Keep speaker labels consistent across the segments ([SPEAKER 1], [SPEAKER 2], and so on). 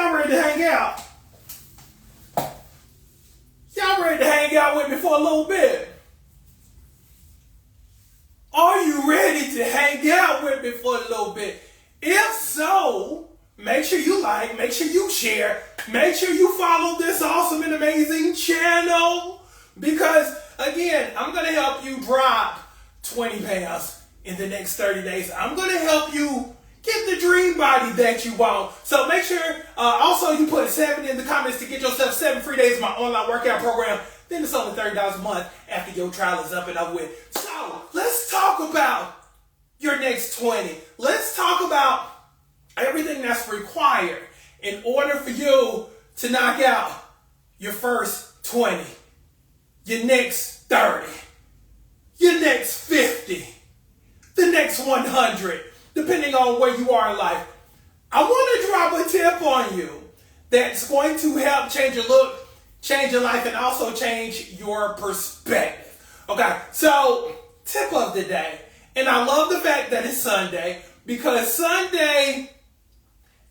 [SPEAKER 1] Y'all ready to hang out? Y'all ready to hang out with me for a little bit? Are you ready to hang out with me for a little bit? If so, make sure you like, make sure you share, make sure you follow this awesome and amazing channel. Because, again, I'm going to help you drop 20 pounds in the next 30 days. I'm going to help you get the dream body that you want. So make sure, also you put 7 in the comments to get yourself 7 free days of my online workout program. Then it's only $30 a month after your trial is up and over with. So let's talk about your next 20. Let's talk about everything that's required in order for you to knock out your first 20, your next 30, your next 50, the next 100, depending on where you are in life. I want to drop a tip on you that's going to help change your look, change your life, and also change your perspective. Okay, so tip of the day. And I love the fact that it's Sunday, because Sunday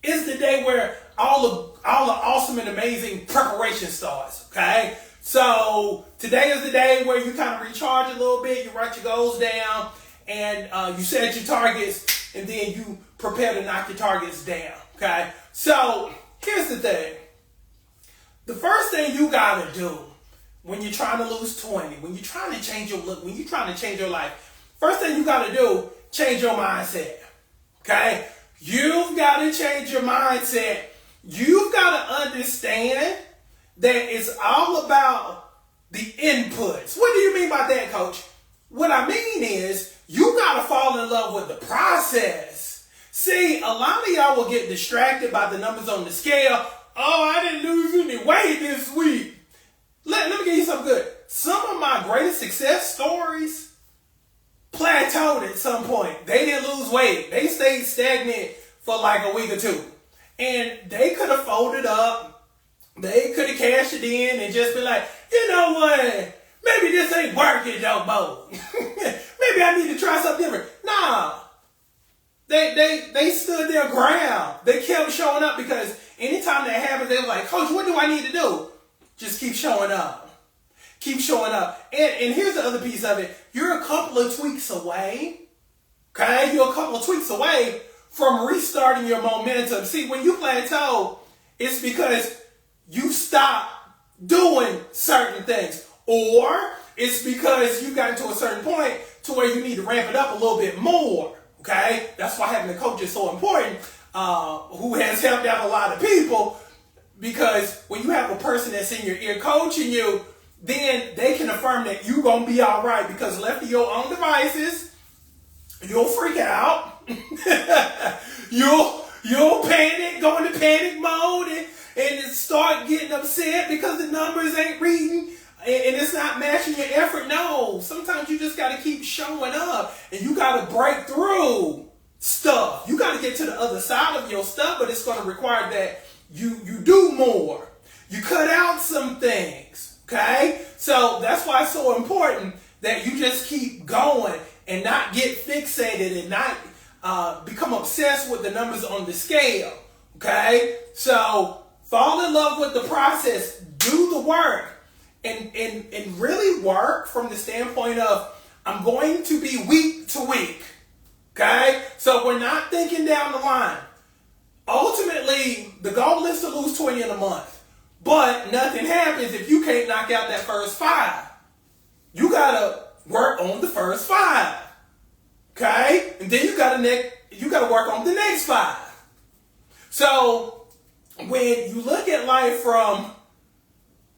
[SPEAKER 1] is the day where all the awesome and amazing preparation starts, okay? So today is the day where you kind of recharge a little bit, you write your goals down, and you set your targets, and then you prepare to knock your targets down, okay? So here's the thing. The first thing you gotta do when you're trying to lose 20, when you're trying to change your look, when you're trying to change your life, first thing you gotta do, change your mindset, okay? You've gotta change your mindset. You've gotta understand that it's all about the inputs. What do you mean by that, Coach? What I mean is, you gotta fall in love with the process. See, a lot of y'all will get distracted by the numbers on the scale. Oh, I didn't lose any weight this week. Let me give you something good. Some of my greatest success stories plateaued at some point. They didn't lose weight. They stayed stagnant for like a week or two. And they could have folded up. They could have cashed it in and just been like, you know what? Maybe this ain't working no more. Maybe I need to try something different. Nah. They stood their ground. They kept showing up, because anytime that happens, they were like, Coach, what do I need to do? Just keep showing up. Keep showing up. And here's the other piece of it. You're a couple of tweaks away. Okay? You're a couple of tweaks away from restarting your momentum. See, when you plateau, it's because you stop doing certain things. Or it's because you got to a certain point to where you need to ramp it up a little bit more. Okay? That's why having a coach is so important, who has helped out a lot of people, because when you have a person that's in your ear coaching you, then they can affirm that you're going to be all right, because left to your own devices, you'll freak out. You'll panic, go into panic mode, and start getting upset because the numbers ain't reading and it's not matching your effort. No, sometimes you just got to keep showing up, and you got to break through stuff. You got to get to the other side of your stuff, but it's going to require that you do more. You cut out some things, okay? So that's why it's so important that you just keep going and not get fixated and not become obsessed with the numbers on the scale, okay? So fall in love with the process, do the work, and really work from the standpoint of, I'm going to be week to week, okay? So we're not thinking down the line. Ultimately, the goal is to lose 20 in a month, but nothing happens if you can't knock out that first 5. You gotta work on the first 5, okay? And then you gotta work on the next 5. So when you look at life from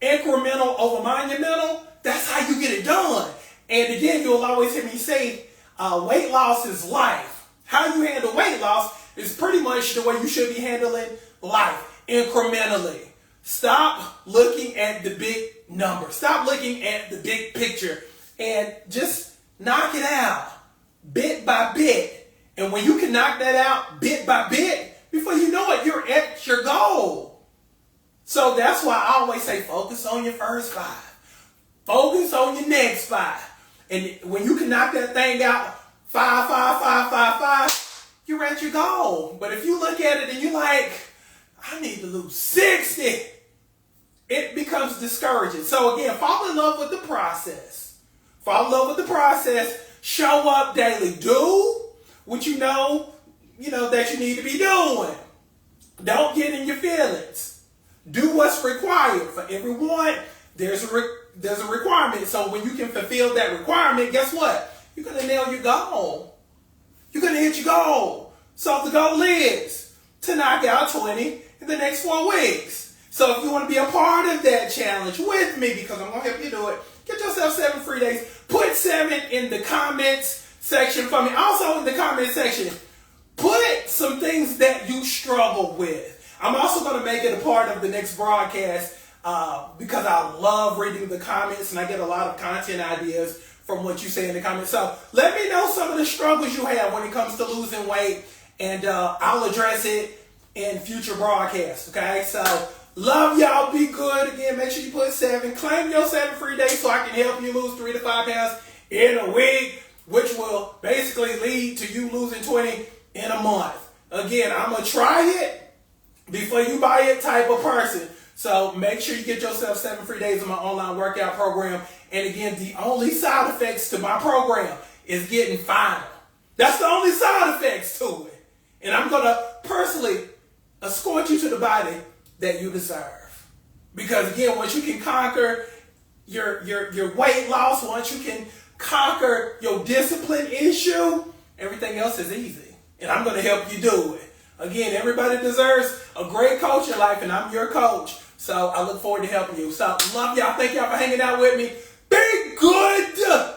[SPEAKER 1] incremental over monumental, that's how you get it done. And again, you'll always hear me say, weight loss is life. How you handle weight loss is pretty much the way you should be handling life, incrementally. Stop looking at the big number. Stop looking at the big picture, and just knock it out bit by bit. And when you can knock that out bit by bit, before you know it, you're at your goal. So that's why I always say, focus on your first 5. Focus on your next 5. And when you can knock that thing out 5, 5, 5, 5, 5, you're at your goal. But if you look at it and you're like, I need to lose 60. It becomes discouraging. So again, fall in love with the process. Fall in love with the process. Show up daily. Do what you know that you need to be doing. Don't get in your feelings. Do what's required. For everyone, there's a requirement. So when you can fulfill that requirement, guess what? You're going to nail your goal. You're going to hit your goal. So the goal is to knock out 20 in the next 4 weeks. So if you want to be a part of that challenge with me, because I'm going to help you do it, get yourself 7 free days. Put 7 in the comments section for me. Also in the comment section, put some things that you struggle with. I'm also going to make it a part of the next broadcast because I love reading the comments and I get a lot of content ideas from what you say in the comments. So let me know some of the struggles you have when it comes to losing weight, and I'll address it in future broadcasts. Okay, so love y'all. Be good. Again, make sure you put 7. Claim your 7 free days so I can help you lose 3 to 5 pounds in a week, which will basically lead to you losing 20 in a month. Again, I'm a try it before you buy it type of person. So make sure you get yourself 7 free days of my online workout program. And again, the only side effects to my program is getting final. That's the only side effects to it. And I'm going to personally escort you to the body that you deserve. Because again, once you can conquer your weight loss, once you can conquer your discipline issue, everything else is easy. And I'm going to help you do it. Again, everybody deserves a great coach in life, and I'm your coach. So I look forward to helping you. So love y'all. Thank y'all for hanging out with me. Be good.